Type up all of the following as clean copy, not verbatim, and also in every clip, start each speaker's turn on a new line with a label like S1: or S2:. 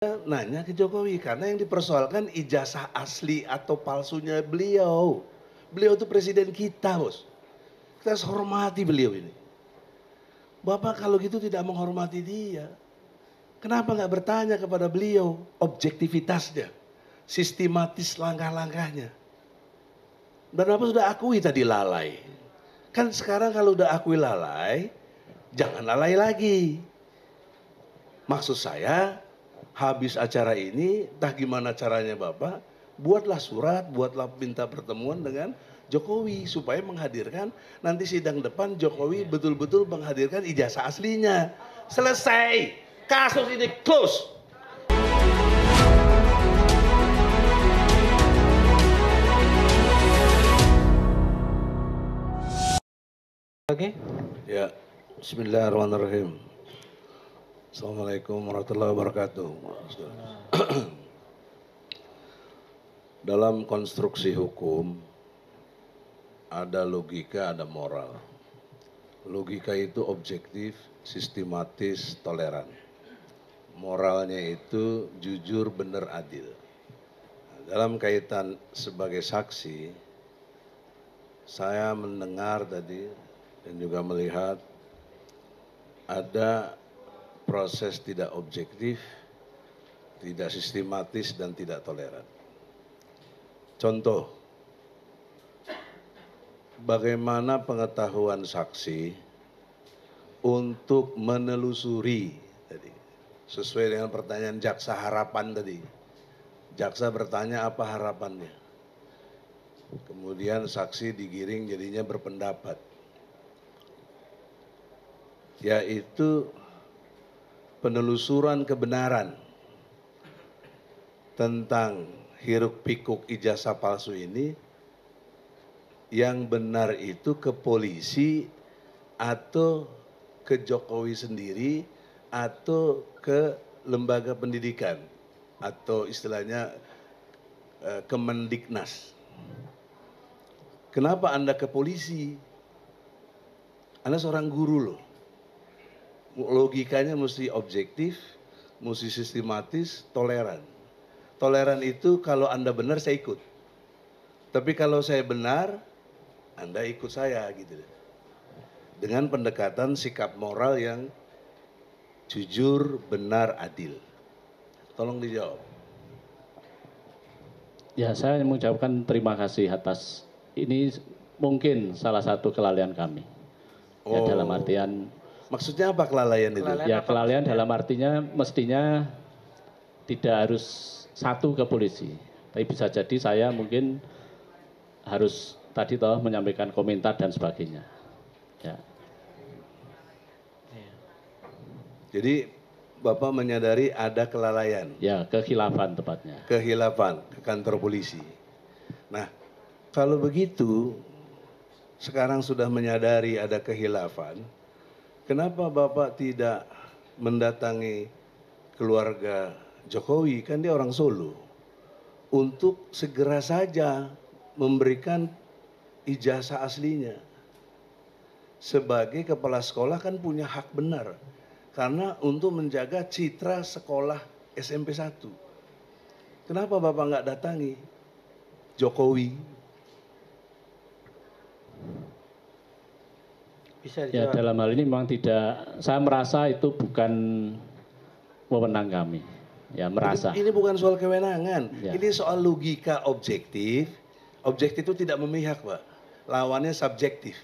S1: Nanya ke Jokowi karena yang dipersoalkan ijazah asli atau palsunya beliau. Beliau itu presiden kita, bos. Kita harus hormati beliau ini. Bapak kalau gitu tidak menghormati dia. Kenapa nggak bertanya kepada beliau objektivitasnya, sistematis langkah-langkahnya. Dan Bapak sudah akui tadi lalai. Kan sekarang kalau udah akui lalai, jangan lalai lagi. Maksud saya, habis acara ini, entah gimana caranya Bapak, buatlah surat, buatlah minta pertemuan dengan Jokowi supaya menghadirkan nanti sidang depan Jokowi betul-betul menghadirkan ijazah aslinya. Selesai, kasus ini close.
S2: Oke.
S1: Ya, bismillahirrahmanirrahim. Assalamualaikum warahmatullahi wabarakatuh. Dalam konstruksi hukum, ada logika, ada moral. Logika itu objektif, sistematis, toleran. Moralnya itu jujur, benar, adil. Dalam kaitan sebagai saksi, saya mendengar tadi dan juga melihat ada proses tidak objektif, tidak sistematis, dan tidak toleran. Contoh, bagaimana pengetahuan saksi untuk menelusuri tadi, sesuai dengan pertanyaan jaksa harapan tadi. Jaksa bertanya apa harapannya. Kemudian saksi digiring jadinya berpendapat. Yaitu penelusuran kebenaran tentang hiruk pikuk ijazah palsu ini, yang benar itu ke polisi atau ke Jokowi sendiri atau ke lembaga pendidikan atau istilahnya Kemendiknas. Kenapa Anda ke polisi? Anda seorang guru loh. Logikanya mesti objektif, mesti sistematis, toleran. Toleran itu kalau Anda benar saya ikut. Tapi kalau saya benar, Anda ikut saya gitu. Dengan pendekatan sikap moral yang jujur, benar, adil. Tolong dijawab.
S2: Ya, saya mengucapkan terima kasih atas ini mungkin salah satu kelalaian kami. Ya, dalam artian
S1: maksudnya apa kelalaian itu?
S2: ya kelalaian dalam artinya mestinya tidak harus satu ke polisi. Tapi bisa jadi saya mungkin harus tadi toh menyampaikan komentar dan sebagainya. Ya.
S1: Jadi Bapak menyadari ada kelalaian?
S2: Ya, kekhilafan tepatnya.
S1: Kehilafan ke kantor polisi. Nah, kalau begitu sekarang sudah menyadari ada kehilafan, kenapa Bapak tidak mendatangi keluarga Jokowi, kan dia orang Solo, untuk segera saja memberikan ijazah aslinya? Sebagai kepala sekolah kan punya hak benar, karena untuk menjaga citra sekolah SMP 1. Kenapa Bapak nggak datangi Jokowi?
S2: Bisa ya, dalam hal ini memang tidak, saya merasa itu bukan wewenang kami. Ya, merasa.
S1: Ini bukan soal kewenangan,
S2: ya.
S1: Ini soal logika objektif. Objektif itu tidak memihak, Pak. Lawannya subjektif.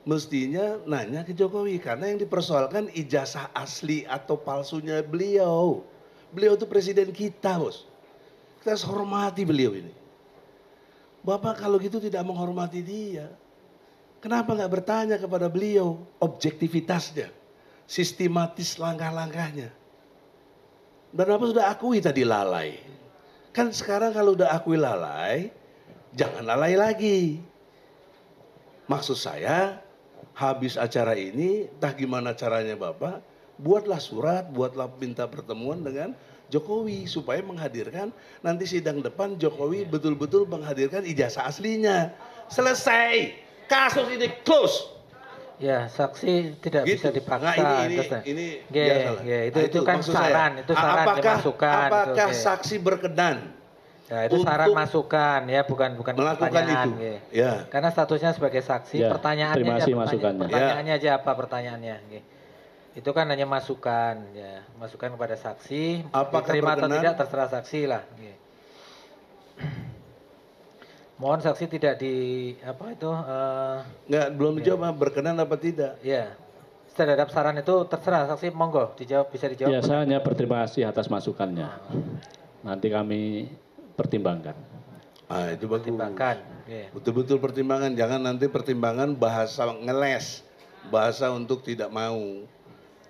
S1: Mestinya nanya ke Jokowi karena yang dipersoalkan ijazah asli atau palsunya beliau. Beliau itu presiden kita, bos. Kita harus hormati beliau ini. Bapak kalau gitu tidak menghormati dia. Kenapa nggak bertanya kepada beliau objektivitasnya, sistematis langkah-langkahnya. Dan Bapak sudah akui tadi lalai. Kan sekarang kalau udah akui lalai, jangan lalai lagi. Maksud saya, habis acara ini, entah gimana caranya Bapak, buatlah surat, buatlah minta pertemuan dengan Jokowi supaya menghadirkan nanti sidang depan Jokowi betul-betul menghadirkan ijazah aslinya. Selesai, kasus ini close.
S3: Ya, saksi tidak
S1: Gitu.
S3: bisa dipaksa.
S1: Nah,
S3: Terus,
S1: ini
S3: Nggih,
S1: biasalah.
S3: nggih,
S1: Nah,
S3: itu kan
S1: maksud
S3: saran,
S1: saya.
S3: itu saran masukan.
S1: Apakah
S3: Itu,
S1: saksi berkenan
S3: ya, itu saran
S1: untuk
S3: masukan ya, bukan
S1: melakukan
S3: pertanyaan.
S1: itu?
S3: Nggih.
S1: Ya.
S3: Karena statusnya sebagai saksi,
S2: Ya,
S3: pertanyaannya
S2: terima
S3: aja,
S2: kasih masukannya.
S3: pertanyaannya aja apa pertanyaannya. Nggih. Itu kan hanya masukan, ya, masukan kepada saksi.
S1: Apakah
S3: Diterima atau
S1: berkenan?
S3: tidak terserah saksi lah. Nggih. Mohon saksi tidak di apa itu?
S1: Nggak, belum dijawab berkenan apa tidak?
S3: Ya, terhadap saran itu terserah saksi, monggo dijawab, bisa dijawab.
S2: Ya, saya hanya berterima kasih atas masukannya. Nanti kami pertimbangkan.
S1: Ah, itu bagus.
S3: Pertimbangkan. Nggih.
S1: Betul-betul pertimbangan, jangan nanti pertimbangan bahasa ngeles, bahasa untuk tidak mau.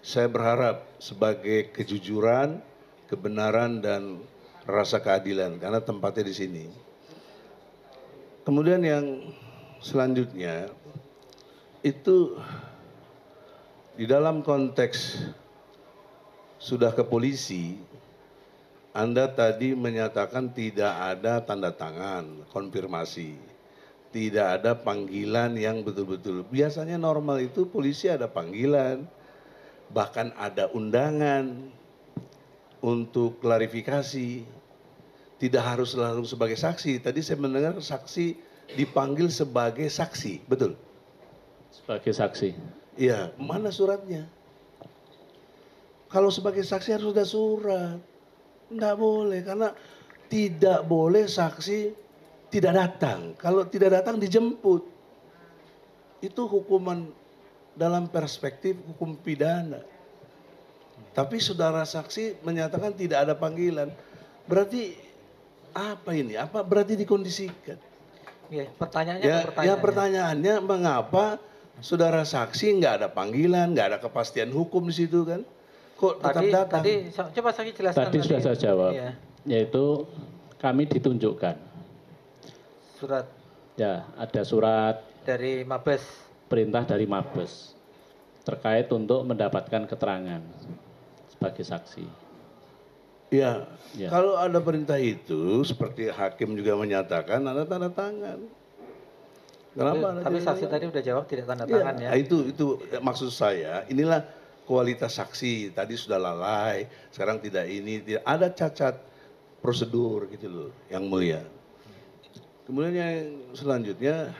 S1: Saya berharap sebagai kejujuran, kebenaran dan rasa keadilan karena tempatnya di sini. Kemudian yang selanjutnya itu di dalam konteks sudah ke polisi, Anda tadi menyatakan tidak ada tanda tangan, konfirmasi. Tidak ada panggilan yang betul-betul. Biasanya normal itu polisi ada panggilan, bahkan ada undangan untuk klarifikasi. Tidak harus selalu sebagai saksi. Tadi saya mendengar saksi dipanggil sebagai saksi, betul?
S2: Sebagai saksi.
S1: Iya, mana suratnya? Kalau sebagai saksi harus ada surat. Enggak boleh, karena tidak boleh saksi tidak datang. Kalau tidak datang dijemput. Itu hukuman dalam perspektif hukum pidana. Tapi saudara saksi menyatakan tidak ada panggilan. Berarti apa ini? Apa berarti dikondisikan?
S3: Ya, pertanyaannya
S1: Ya,
S3: pertanyaannya.
S1: pertanyaannya mengapa saudara saksi nggak ada panggilan, nggak ada kepastian hukum di situ kan? Kok tetap datang?
S3: Tadi coba saya jelaskan.
S2: Tadi sudah saya jawab,
S3: Iya.
S2: yaitu kami ditunjukkan.
S3: Surat
S2: Ya, ada surat
S3: dari Mabes.
S2: perintah dari Mabes terkait untuk mendapatkan keterangan sebagai saksi.
S1: Ya,
S2: Ya.
S1: kalau ada perintah itu, seperti hakim juga menyatakan, ada tanda tangan. Kenapa?
S3: Tapi saksi tadi udah jawab tidak tanda
S1: Ya,
S3: tangan ya.
S1: itu maksud saya. Inilah kualitas saksi. Tadi sudah lalai, sekarang tidak ini. Tidak ada cacat prosedur gitu loh, yang mulia. Kemudian yang selanjutnya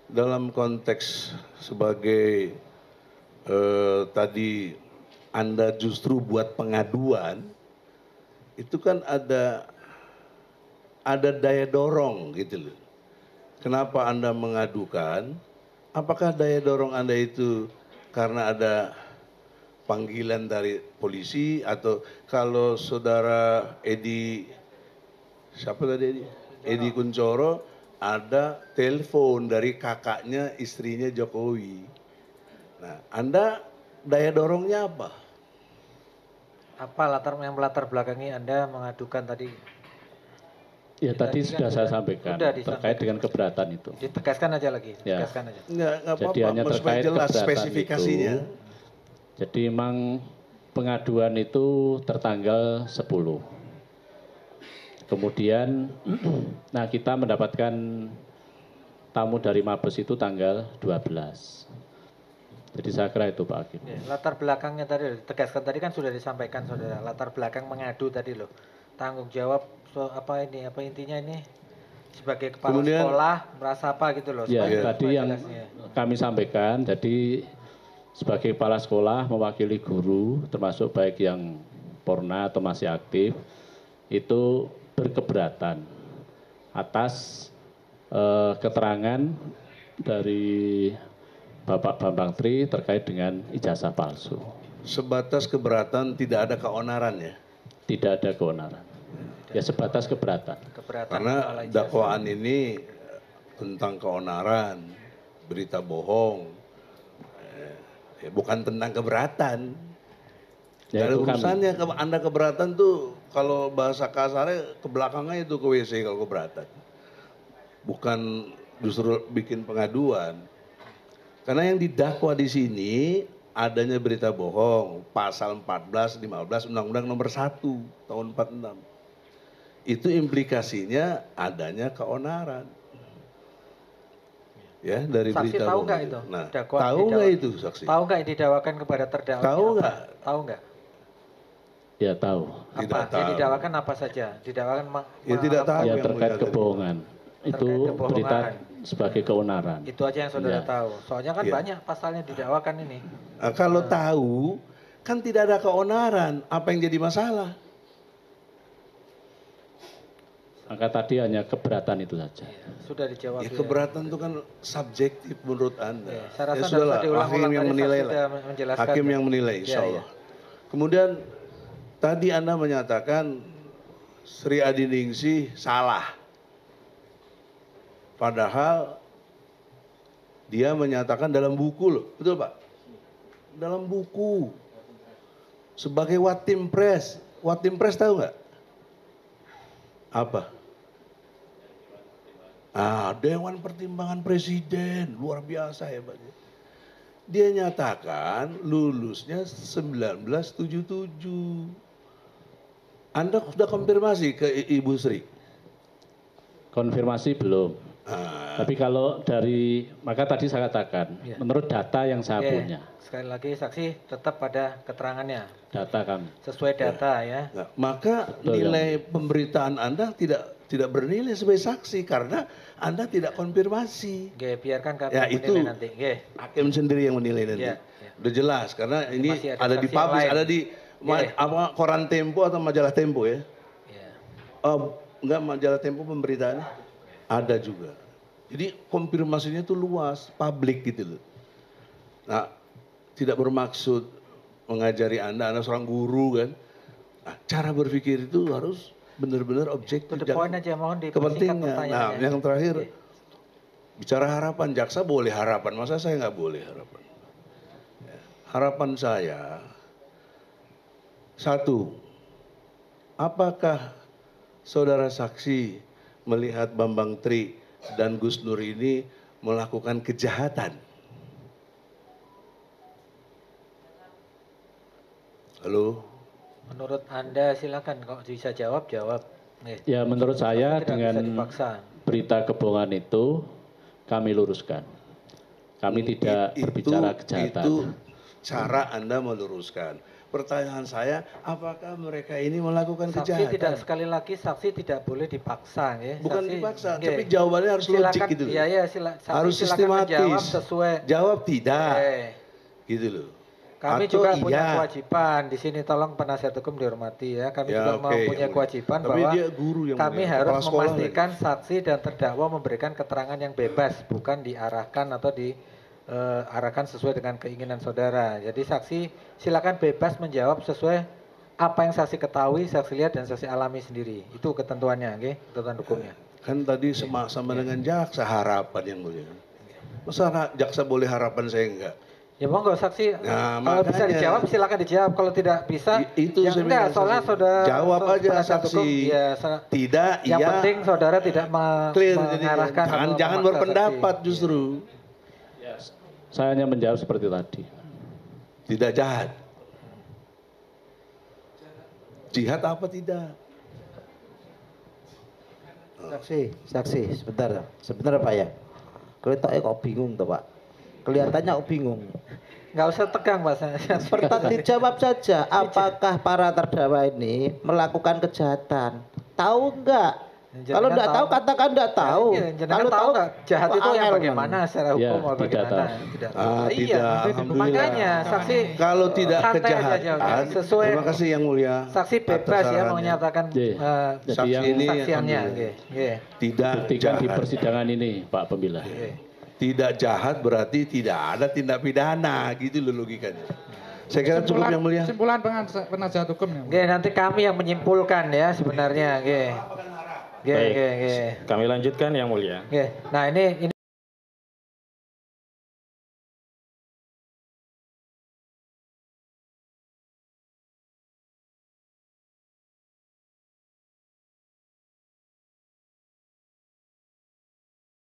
S1: dalam konteks sebagai tadi Anda justru buat pengaduan. Itu kan ada daya dorong gitu loh. Kenapa Anda mengadukan? Apakah daya dorong Anda itu karena ada panggilan dari polisi atau kalau saudara siapa tadi Edi Kunchoro ada telepon dari kakaknya istrinya Jokowi. Nah, Anda daya dorongnya apa?
S3: Apa yang melatar belakangi Anda mengadukan tadi?
S2: Ya, tadi sudah saya sampaikan terkait dengan keberatan itu.
S3: Ditegaskan aja lagi,
S2: Ya.
S3: tegaskan aja.
S1: Enggak
S2: Jadi
S1: apa-apa,
S2: hanya
S1: supaya
S2: terkait
S1: jelas
S2: keberatan
S1: spesifikasinya.
S2: itu. Jadi memang pengaduan itu tertanggal 10. Kemudian nah kita mendapatkan tamu dari Mabes itu tanggal 12. Jadi saya kira itu Pak Hakim.
S3: Ya, latar belakangnya tadi ditegaskan tadi kan sudah disampaikan saudara. Latar belakang mengadu tadi loh. Tanggung jawab apa intinya ini sebagai kepala sekolah merasa apa gitu loh.
S2: Ya,
S3: sebagai
S2: tadi yang kami sampaikan, jadi sebagai kepala sekolah mewakili guru, termasuk baik yang porna atau masih aktif, itu berkeberatan atas keterangan dari Bapak Bambang Tri terkait dengan ijazah palsu.
S1: Sebatas keberatan, tidak ada keonaran ya?
S2: Tidak ada keonaran. Ya sebatas keberatan.
S1: Karena dakwaan ini tentang keonaran, berita bohong, bukan tentang keberatan.
S2: Ya,
S1: ada urusannya Anda keberatan tuh kalau bahasa kasarnya ke belakangnya itu ke WC kalau keberatan. Bukan justru bikin pengaduan. Karena yang didakwa di sini adanya berita bohong, pasal 14, 15 Undang-Undang Nomor 1 tahun 46. Itu implikasinya adanya keonaran. Ya, dari
S3: saksi
S1: berita
S3: tahu nggak
S1: bohong
S3: itu?
S1: Nah,
S3: Dakwaan
S1: tahu nggak
S3: didakwa-
S1: itu saksi?
S3: Tahu nggak yang didakwakan kepada terdakwa?
S1: Tahu
S3: apa?
S1: nggak?
S3: Tahu nggak?
S2: Ya tahu.
S1: Tidak
S3: Apa? Yang
S1: tahu.
S3: didakwakan apa saja? Didakwakan
S1: Ya, tidak tahu.
S2: Ya
S1: yang
S2: terkait
S1: mulia tadi.
S2: kebohongan. Itu
S3: Terkait kebohongan.
S2: berita sebagai keonaran.
S3: Itu aja yang saudara
S2: Ya.
S3: tahu. Soalnya kan
S1: Iya.
S3: banyak pasalnya didakwakan ini.
S1: Nah, kalau tahu, kan tidak ada keonaran. Apa yang jadi masalah?
S2: Maka tadi hanya keberatan itu saja.
S3: Sudah dijawab.
S1: Ya, keberatan itu kan subjektif menurut Anda.
S3: Ya, saya rasa
S1: Ya
S3: nggak
S1: sudahlah,
S3: usah diulang-ulang,
S1: hakim yang
S3: tadi
S1: menilai
S3: saksi
S1: lah.
S3: sudah menjelaskan.
S1: Hakim
S3: Ya.
S1: yang menilai, insya
S3: Ya,
S1: Allah. Kemudian tadi Anda menyatakan Sri Adiningsih salah. Padahal dia menyatakan dalam buku loh, betul Pak? Dalam buku. Sebagai Watim Pres. Watim Pres tahu nggak? Apa? Dewan Pertimbangan Presiden, luar biasa hebatnya. Dia nyatakan lulusnya 1977. Anda sudah konfirmasi ke Ibu Sri?
S2: Konfirmasi belum. Tapi kalau dari, maka tadi saya katakan,
S3: Ya.
S2: menurut data yang saya
S3: Oke,
S2: punya,
S3: sekali lagi saksi tetap pada keterangannya.
S2: data kami.
S3: Sesuai data ya.
S1: Nah, maka
S2: Betul,
S1: nilai pemberitaan Anda tidak bernilai sebagai saksi karena Anda tidak konfirmasi.
S3: Oke, biarkan kami
S1: Ya,
S3: menilai
S1: itu
S3: nanti. Oke.
S1: hakim sendiri yang menilai nanti.
S3: Ya, ya.
S1: Udah jelas karena ini
S3: masih ada
S1: ada di
S3: saksi yang
S1: publish,
S3: lain.
S1: ada di
S3: Ya.
S1: koran Tempo atau majalah Tempo ya.
S3: Ya.
S1: Enggak, majalah Tempo pemberitaannya ada juga. Jadi konfirmasinya itu luas, publik gitu loh. Nah, tidak bermaksud mengajari Anda seorang guru kan. Nah, cara berpikir itu harus benar-benar objektif.
S3: To the point aja, mohon dipersingkat
S1: Kepentingan. Nah,
S3: pertanyaannya.
S1: yang terakhir,
S3: Oke.
S1: bicara harapan, jaksa boleh harapan, masa saya nggak boleh harapan? Ya, harapan saya, satu, apakah saudara saksi melihat Bambang Tri dan Gus Nur ini melakukan kejahatan? Halo?
S3: Menurut Anda silakan kalau bisa jawab, jawab. Oke.
S2: Ya menurut saya
S3: Tidak bisa
S2: dengan
S3: dipaksa.
S2: berita kebohongan itu kami luruskan. Kami tidak berbicara kejahatan.
S1: Itu cara Anda meluruskan. Pertanyaan saya, apakah mereka ini melakukan
S3: Saksi
S1: kejahatan?
S3: tidak, sekali lagi saksi tidak boleh dipaksa ya.
S1: Bukan
S3: Saksi,
S1: dipaksa,
S3: oke.
S1: tapi jawabannya harus logik
S3: Silakan,
S1: gitu loh.
S3: Iya, iya, saksi
S1: Harus
S3: silakan menjawab
S1: sistematis.
S3: sesuai.
S1: Jawab tidak,
S3: Oke.
S1: gitu loh.
S3: Kami
S1: Atau
S3: juga punya
S1: iya.
S3: kewajiban di sini, tolong penasihat hukum dihormati ya. Kami
S1: Ya,
S3: juga
S1: oke,
S3: mempunyai
S1: yang mulia.
S3: kewajiban
S1: Tapi
S3: bahwa
S1: dia guru yang
S3: kami
S1: mulia,
S3: harus
S1: kepala sekolah
S3: memastikan saksi dan terdakwa memberikan keterangan yang bebas, bukan diarahkan atau diarahkan sesuai dengan keinginan saudara. Jadi saksi silakan bebas menjawab sesuai apa yang saksi ketahui, saksi lihat dan saksi alami sendiri. Itu ketentuannya, oke? Ketentuan hukumnya.
S1: Kan tadi sama dengan jaksa harapan yang mulia. Masa jaksa boleh harapan saya enggak?
S3: Ya monggo saksi,
S1: Nah,
S3: kalau bisa
S1: makanya.
S3: dijawab silakan dijawab, kalau tidak bisa
S1: Itu
S3: ya
S1: saya
S3: enggak,
S1: bilang,
S3: soalnya
S1: saksi.
S3: saudara
S1: Jawab aja
S3: penasihat
S1: saksi.
S3: hukum, ya,
S1: Tidak,
S3: yang
S1: iya.
S3: penting saudara tidak
S1: Clear, jadi
S3: mengarahkan
S1: jangan
S3: atau
S1: jangan
S3: memaksa
S1: berpendapat
S3: saksi.
S1: justru.
S2: Saya hanya menjawab seperti tadi.
S1: Tidak jahat. Jihad apa tidak?
S4: Saksi, sebentar Pak ya. Kelihatan kok bingung tuh Pak. Kelihatannya kok bingung.
S3: Nggak usah tegang Pak.
S4: Dijawab saja, apakah para terdakwa ini melakukan kejahatan? Tahu enggak?
S3: Jenengan
S4: Kalau enggak tahu katakan enggak tahu.
S3: Ya, jenengan
S4: Kalau
S3: tahu nggak jahat
S4: kok
S3: itu yang
S4: angel,
S3: bagaimana secara
S2: Ya,
S3: hukum atau
S2: tidak
S3: bagaimana?
S2: tahu.
S3: Tidak
S1: Ah,
S3: Iya,
S1: tidak, alhamdulillah.
S3: makanya saksi
S1: Kalau tidak
S3: santai aja
S1: kejahatan,
S3: jawabnya. Sesuai
S1: terima kasih yang mulia.
S3: saksi bebas
S1: atas
S3: ya
S1: sarannya.
S3: menyatakan
S2: Jadi
S1: saksi
S2: yang
S1: ini
S3: saksiannya.
S1: alhamdulillah.
S3: Oke.
S1: Tidak
S2: buktikan di
S1: jahat.
S2: persidangan ini, Pak Pembela.
S1: Tidak jahat berarti tidak ada tindak pidana, gitu loh logikanya. Saya kira cukup yang mulia.
S5: Kesimpulan penasihat hukum yang
S3: Oke, nanti kami yang menyimpulkan ya sebenarnya. Oke. Oke,
S6: Baik.
S3: oke, oke.
S6: Kami lanjutkan yang mulia.
S3: Oke. Nah, ini